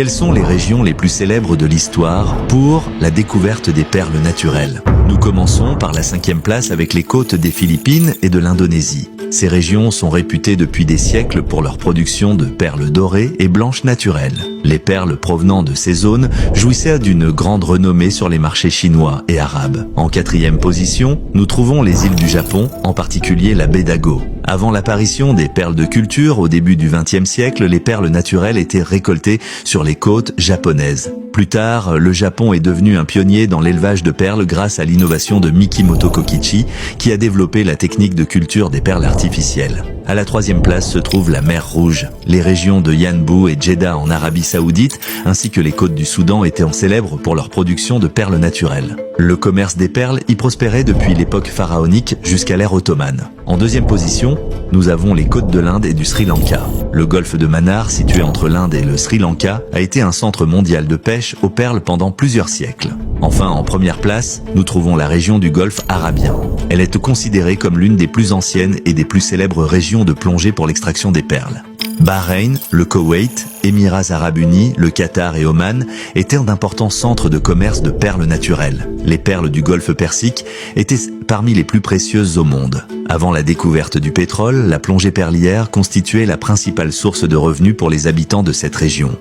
Quelles sont les régions les plus célèbres de l'histoire pour la découverte des perles naturelles? Nous commençons par la 5e place avec les côtes des Philippines et de l'Indonésie. Ces régions sont réputées depuis des siècles pour leur production de perles dorées et blanches naturelles. Les perles provenant de ces zones jouissaient d'une grande renommée sur les marchés chinois et arabes. En 4e position, nous trouvons les îles du Japon, en particulier la baie d'Ago. Avant l'apparition des perles de culture, au début du XXe siècle, les perles naturelles étaient récoltées sur les côtes japonaises. Plus tard, le Japon est devenu un pionnier dans l'élevage de perles grâce à l'innovation de Mikimoto Kokichi, qui a développé la technique de culture des perles artificielles. À la 3e place se trouve la mer Rouge. Les régions de Yanbu et Jeddah en Arabie Saoudite, ainsi que les côtes du Soudan étaient célèbres pour leur production de perles naturelles. Le commerce des perles y prospérait depuis l'époque pharaonique jusqu'à l'ère ottomane. En 2e position, nous avons les côtes de l'Inde et du Sri Lanka. Le golfe de Mannar, situé entre l'Inde et le Sri Lanka, a été un centre mondial de pêche aux perles pendant plusieurs siècles. Enfin, en première place, nous trouvons la région du golfe arabien. Elle est considérée comme l'une des plus anciennes et des plus célèbres régions de plongée pour l'extraction des perles. Bahreïn, le Koweït, Émirats arabes unis, le Qatar et Oman étaient d'importants centres de commerce de perles naturelles. Les perles du golfe Persique étaient parmi les plus précieuses au monde. Avant la découverte du pétrole, la plongée perlière constituait la principale source de revenus pour les habitants de cette région.